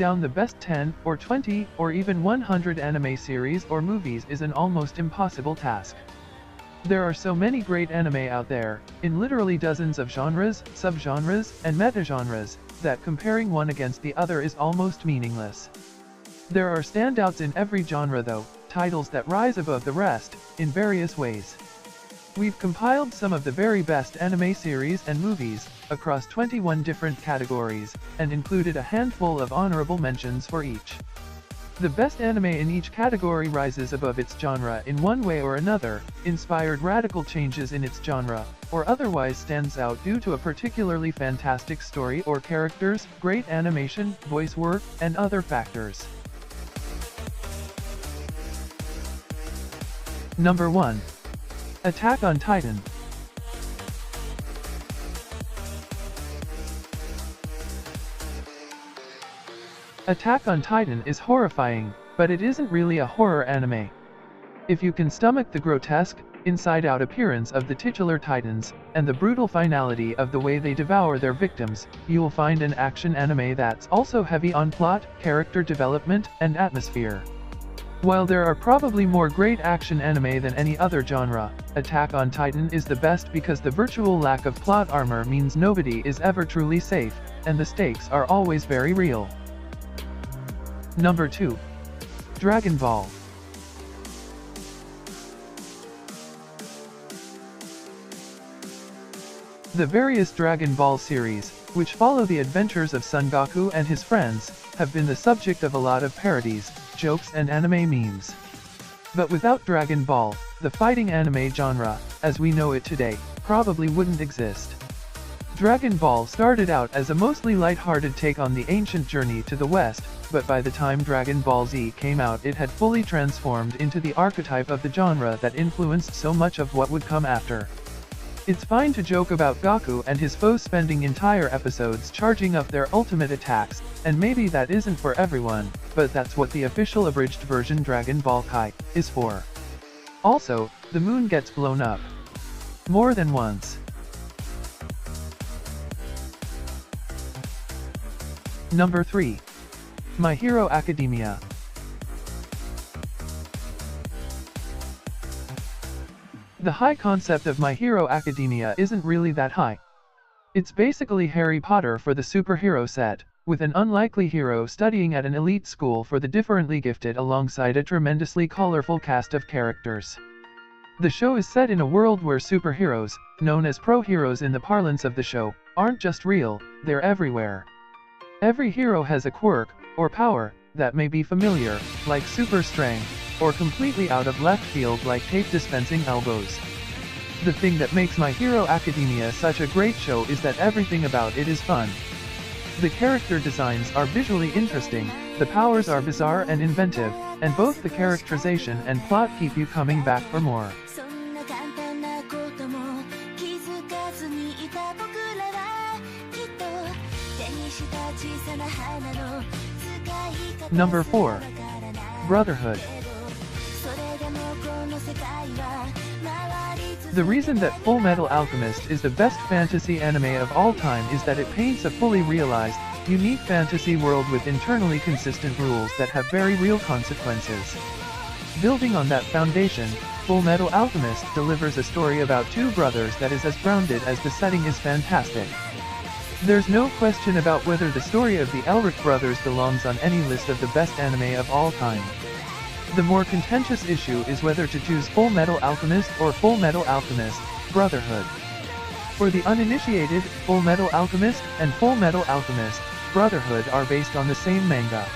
down the best 10, or 20, or even 100 anime series or movies is an almost impossible task. There are so many great anime out there, in literally dozens of genres, subgenres, and metagenres, that comparing one against the other is almost meaningless. There are standouts in every genre though, titles that rise above the rest, in various ways. We've compiled some of the very best anime series and movies, across 21 different categories, and included a handful of honorable mentions for each. The best anime in each category rises above its genre in one way or another, inspired radical changes in its genre, or otherwise stands out due to a particularly fantastic story or characters, great animation, voice work, and other factors. Number 1. Attack on Titan. Attack on Titan is horrifying, but it isn't really a horror anime. If you can stomach the grotesque, inside-out appearance of the titular Titans, and the brutal finality of the way they devour their victims, you'll find an action anime that's also heavy on plot, character development, and atmosphere. While there are probably more great action anime than any other genre, Attack on Titan is the best because the virtual lack of plot armor means nobody is ever truly safe, and the stakes are always very real. Number 2. Dragon Ball. The various Dragon Ball series, which follow the adventures of Son Goku and his friends, have been the subject of a lot of parodies, jokes and anime memes. But without Dragon Ball, the fighting anime genre, as we know it today, probably wouldn't exist. Dragon Ball started out as a mostly light-hearted take on the ancient journey to the West, but by the time Dragon Ball Z came out it had fully transformed into the archetype of the genre that influenced so much of what would come after. It's fine to joke about Goku and his foes spending entire episodes charging up their ultimate attacks, and maybe that isn't for everyone, but that's what the official abridged version Dragon Ball Kai is for. Also, the moon gets blown up. More than once. Number 3. My Hero Academia. The high concept of My Hero Academia isn't really that high. It's basically Harry Potter for the superhero set, with an unlikely hero studying at an elite school for the differently gifted alongside a tremendously colorful cast of characters. The show is set in a world where superheroes, known as pro-heroes in the parlance of the show, aren't just real, they're everywhere. Every hero has a quirk, or power, that may be familiar, like super strength, or completely out of left field like tape dispensing elbows. The thing that makes My Hero Academia such a great show is that everything about it is fun. The character designs are visually interesting, the powers are bizarre and inventive, and both the characterization and plot keep you coming back for more. Number 4. Brotherhood. The reason that Fullmetal Alchemist is the best fantasy anime of all time is that it paints a fully realized, unique fantasy world with internally consistent rules that have very real consequences. Building on that foundation, Fullmetal Alchemist delivers a story about two brothers that is as grounded as the setting is fantastic. There's no question about whether the story of the Elric brothers belongs on any list of the best anime of all time. The more contentious issue is whether to choose Fullmetal Alchemist or Fullmetal Alchemist: Brotherhood. For the uninitiated, Fullmetal Alchemist and Fullmetal Alchemist: Brotherhood are based on the same manga.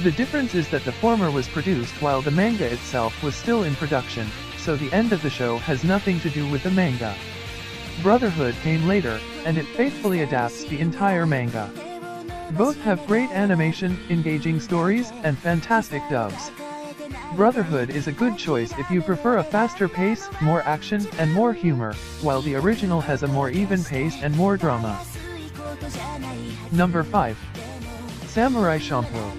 The difference is that the former was produced while the manga itself was still in production, so the end of the show has nothing to do with the manga. Brotherhood came later, and it faithfully adapts the entire manga. Both have great animation, engaging stories, and fantastic dubs. Brotherhood is a good choice if you prefer a faster pace, more action, and more humor, while the original has a more even pace and more drama. Number 5. Samurai Champloo.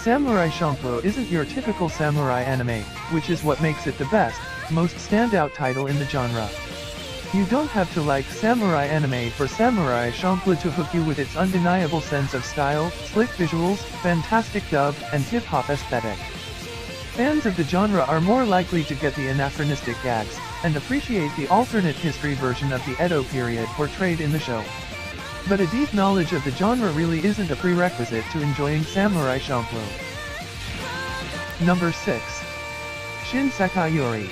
Samurai Champloo isn't your typical samurai anime, which is what makes it the best, most standout title in the genre. You don't have to like samurai anime for Samurai Champloo to hook you with its undeniable sense of style, slick visuals, fantastic dub, and hip-hop aesthetic. Fans of the genre are more likely to get the anachronistic gags, and appreciate the alternate history version of the Edo period portrayed in the show. But a deep knowledge of the genre really isn't a prerequisite to enjoying Samurai Champloo. Number 6. Shinsekai Yuri.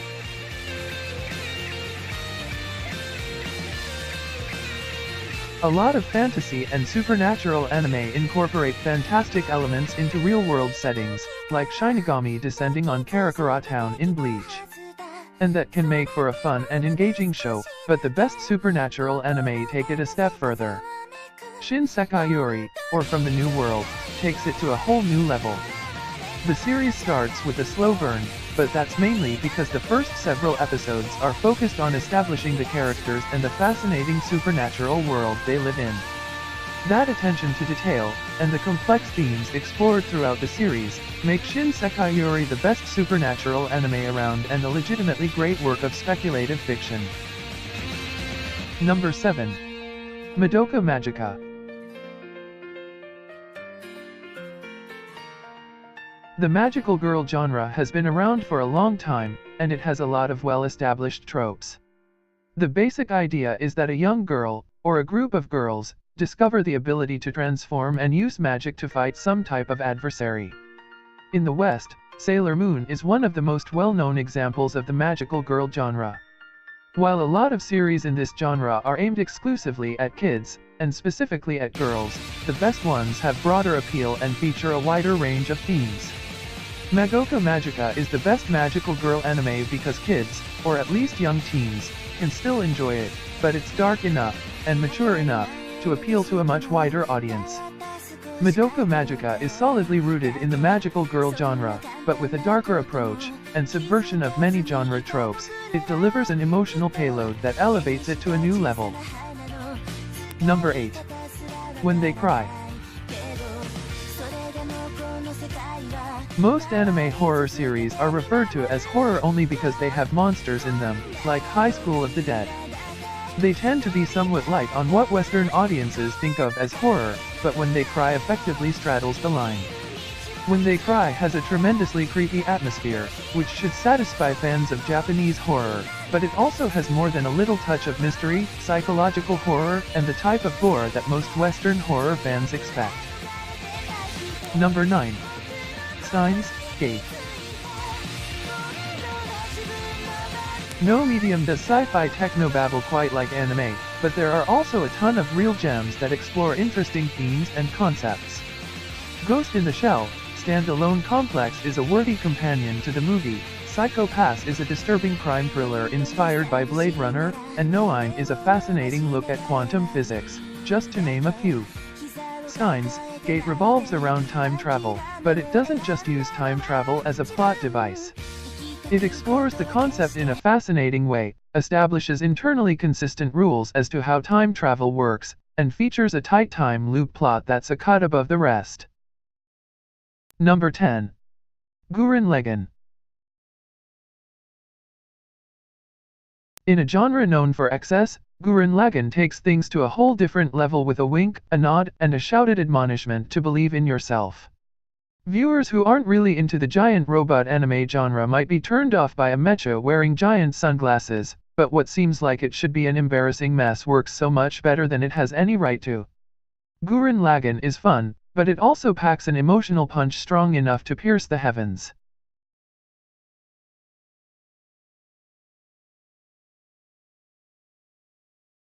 A lot of fantasy and supernatural anime incorporate fantastic elements into real-world settings, like Shinigami descending on Karakura Town in Bleach. And that can make for a fun and engaging show, but the best supernatural anime take it a step further. Shinsekai Yuri, or From the New World, takes it to a whole new level. The series starts with a slow burn, but that's mainly because the first several episodes are focused on establishing the characters and the fascinating supernatural world they live in. That attention to detail, and the complex themes explored throughout the series, make Shinsekai Yuri the best supernatural anime around and a legitimately great work of speculative fiction. Number 7. Madoka Magica. The magical girl genre has been around for a long time, and it has a lot of well-established tropes. The basic idea is that a young girl, or a group of girls, discover the ability to transform and use magic to fight some type of adversary. In the West, Sailor Moon is one of the most well-known examples of the magical girl genre. While a lot of series in this genre are aimed exclusively at kids, and specifically at girls, the best ones have broader appeal and feature a wider range of themes. Madoka Magica is the best magical girl anime because kids, or at least young teens, can still enjoy it, but it's dark enough, and mature enough, to appeal to a much wider audience. Madoka Magica is solidly rooted in the magical girl genre, but with a darker approach, and subversion of many genre tropes, it delivers an emotional payload that elevates it to a new level. Number 8. When They Cry. Most anime horror series are referred to as horror only because they have monsters in them, like High School of the Dead. They tend to be somewhat light on what Western audiences think of as horror, but When They Cry effectively straddles the line. When They Cry has a tremendously creepy atmosphere, which should satisfy fans of Japanese horror, but it also has more than a little touch of mystery, psychological horror, and the type of gore that most Western horror fans expect. Number 9. Steins Gate. No medium does sci-fi technobabble quite like anime, but there are also a ton of real gems that explore interesting themes and concepts. Ghost in the Shell, standalone complex is a worthy companion to the movie, Psycho Pass is a disturbing crime thriller inspired by Blade Runner, and Noine is a fascinating look at quantum physics, just to name a few. Steins Gate revolves around time travel, but it doesn't just use time travel as a plot device. It explores the concept in a fascinating way, establishes internally consistent rules as to how time travel works, and features a tight time loop plot that's a cut above the rest. Number 10. Gurren Lagann. In a genre known for excess, Gurren Lagann takes things to a whole different level with a wink, a nod, and a shouted admonishment to believe in yourself. Viewers who aren't really into the giant robot anime genre might be turned off by a mecha wearing giant sunglasses, but what seems like it should be an embarrassing mess works so much better than it has any right to. Gurren Lagann is fun, but it also packs an emotional punch strong enough to pierce the heavens.